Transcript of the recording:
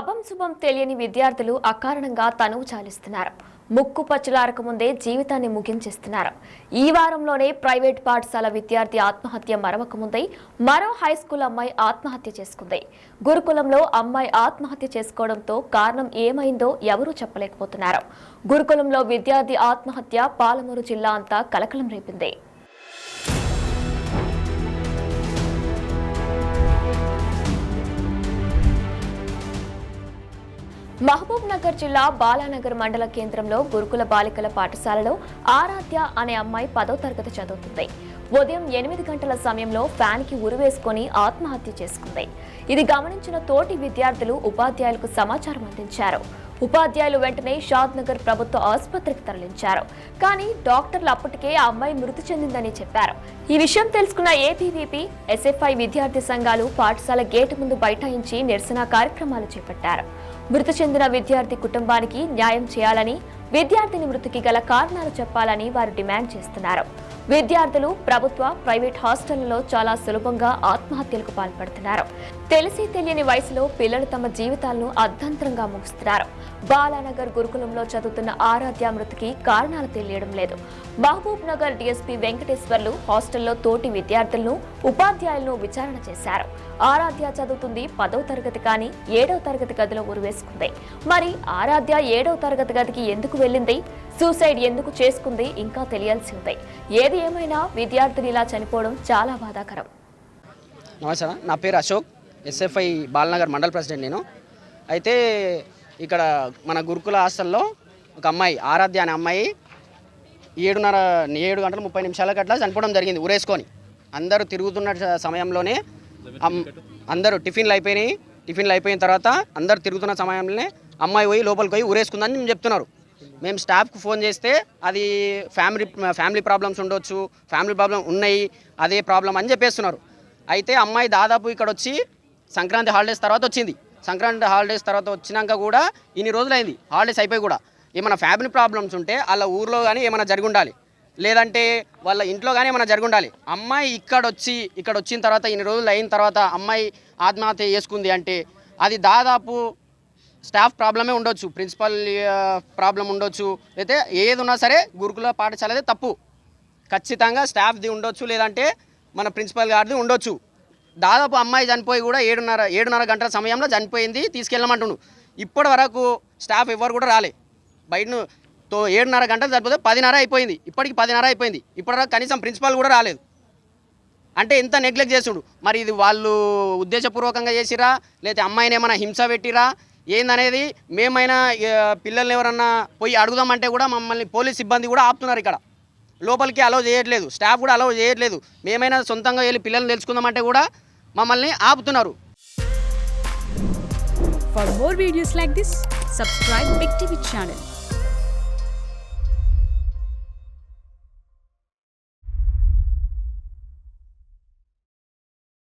అభం శుభం తెలియని విద్యార్థులు అకారణంగా తనువు చాలిస్తున్నారు. ముక్కు పచ్చులారక ముందే జీవితాన్ని ముగించేస్తున్నారు. ఈ వారంలోనే ప్రైవేట్ పాఠశాల విద్యార్థి ఆత్మహత్య మరవక ముందే మరో హైస్కూల్ అమ్మాయి ఆత్మహత్య చేసుకుంది. గురుకులంలో అమ్మాయి ఆత్మహత్య చేసుకోవడంతో కారణం ఏమైందో ఎవరూ చెప్పలేకపోతున్నారు. గురుకులంలో విద్యార్థి ఆత్మహత్య పాలమూరు జిల్లా అంతా కలకలం రేపింది. మహబూబ్ నగర్ జిల్లా బాలానగర్ మండల కేంద్రంలో గురుకుల బాలికల పాఠశాలలో ఆరాధ్య అనే అమ్మాయి 10వ తరగతి చదువుతుంది. ఉదయం 8 గంటల సమయంలో ఫ్యాన్ కి ఉరివేసుకుని ఆత్మహత్య చేసుకుంది. ఇది గమనించిన తోటి విద్యార్థులు ఉపాధ్యాయులకు సమాచారం అందించారు. ఉపాధ్యాయులు వెంటనే షాద్ నగర్ ప్రభుత్వ ఆసుపత్రికి తరలించారు. కానీ డాక్టర్లు అప్పటికే ఆ అమ్మాయి మృతి చెందిందని చెప్పారు. ఈ విషయం తెలుసుకున్న ఏబీవీపీ, ఎస్ఎఫ్ఐ విద్యార్థి సంఘాలు పాఠశాల గేటు ముందు బైఠాయించి నిరసన కార్యక్రమాలు చేపట్టారు. మృతి చెందిన విద్యార్థి కుటుంబానికి న్యాయం చేయాలని, విద్యార్థిని మృతికి గల కారణాలు చెప్పాలని వారు డిమాండ్ చేస్తున్నారు. విద్యార్థులు ప్రభుత్వ, ప్రైవేట్ హాస్టళ్లలో చాలా సులభంగా ఆత్మహత్యలకు పాల్పడుతున్నారు. తెలిసి తెలియని వయసులో పిల్లలు తమ జీవితాలను అర్ధంతరంగా ముగిస్తున్నారు. బాలానగర్ గురుకులంలో చదువుతున్న ఆరాధ్య మృతికి కారణాలు తెలియడం లేదు. మహబూబ్ నగర్ డీఎస్పీ వెంకటేశ్వర్లు హాస్టల్లో తోటి విద్యార్థులను, ఉపాధ్యాయులను విచారణ చేశారు. ఆరాధ్య చదువుతుంది 10వ తరగతి కానీ 7వ తరగతి గదిలో ఉరివేసుకుంది. మరి ఆరాధ్య 7వ తరగతి గదికి ఎందుకు వెళ్ళింది? సూసైడ్ ఎందుకు చేసుకుంది? ఇంకా తెలియాల్సి ఉంది. ఏది ఏమైనా విద్యార్థులు ఇలా చనిపోవడం చాలా బాధాకరం. నమస్తే, నా పేరు అశోక్, ఎస్ఎఫ్ఐ బాలనగర్ మండల్ ప్రెసిడెంట్ నేను. అయితే ఇక్కడ మన గురుకుల హాస్టల్లో ఒక అమ్మాయి ఆరాధ్య అనే అమ్మాయి 7 గంటల 30 నిమిషాలకు అట్లా చనిపోవడం జరిగింది ఉరేసుకొని. అందరూ తిరుగుతున్న సమయంలోనే అందరూ టిఫిన్లు అయిపోయిన తర్వాత అందరూ తిరుగుతున్న సమయంలోనే అమ్మాయి పోయి లోపలికి పోయి ఉరేసుకుందని మేము చెప్తున్నారు. మేము స్టాఫ్కి ఫోన్ చేస్తే అది ఫ్యామిలీ ప్రాబ్లమ్స్ ఉండొచ్చు, ఫ్యామిలీ ప్రాబ్లం ఉన్నాయి, అదే ప్రాబ్లం అని చెప్పేస్తున్నారు. అయితే అమ్మాయి దాదాపు ఇక్కడ వచ్చి సంక్రాంతి హాలిడేస్ తర్వాత వచ్చింది. సంక్రాంతి హాలిడేస్ తర్వాత వచ్చినాక కూడా ఇన్ని రోజులైంది హాలిడేస్ అయిపోయి కూడా. ఏమైనా ఫ్యామిలీ ప్రాబ్లమ్స్ ఉంటే వాళ్ళ ఊర్లో కానీ ఏమైనా జరిగి ఉండాలి, లేదంటే వాళ్ళ ఇంట్లో కానీ ఏమైనా జరిగి ఉండాలి. అమ్మాయి ఇక్కడ వచ్చిన తర్వాత ఇన్ని రోజులు అయిన తర్వాత అమ్మాయి ఆత్మహత్య చేసుకుంది అంటే అది దాదాపు స్టాఫ్ ప్రాబ్లమే ఉండొచ్చు, ప్రిన్సిపల్ ప్రాబ్లం ఉండొచ్చు, అయితే ఏది ఉన్నా సరే గురుకుల పాఠశాలదే తప్పు. ఖచ్చితంగా స్టాఫ్ది ఉండొచ్చు, లేదంటే మన ప్రిన్సిపల్ గారిది ఉండొచ్చు. దాదాపు అమ్మాయి చనిపోయి కూడా 7:30 గంటల సమయంలో చనిపోయింది, తీసుకెళ్ళమంటుండు. ఇప్పటి వరకు స్టాఫ్ ఎవరు కూడా రాలే. బయట 7:30 గంటలు చనిపోతే 10:30 అయిపోయింది, ఇప్పటికి 10:30 అయిపోయింది. ఇప్పటివరకు కనీసం ప్రిన్సిపల్ కూడా రాలేదు. అంటే ఎంత నెగ్లెక్ట్ చేస్తుండు. మరి ఇది వాళ్ళు ఉద్దేశపూర్వకంగా చేసిరా, లేకపోతే అమ్మాయిని ఏమైనా హింస పెట్టిరా ఏందనేది మేమైనా పిల్లల్ని ఎవరన్నా పోయి అడుగుదామంటే కూడా మమ్మల్ని పోలీస్ సిబ్బంది కూడా ఆపుతున్నారు. ఇక్కడ లోపలికి అలౌ చేయట్లేదు, స్టాఫ్ కూడా అలౌ చేయట్లేదు. మేమైనా సొంతంగా వెళ్ళి పిల్లల్ని తెలుసుకుందామంటే కూడా మమ్మల్ని ఆపుతున్నారు. For more videos like this, subscribe Big TV channel.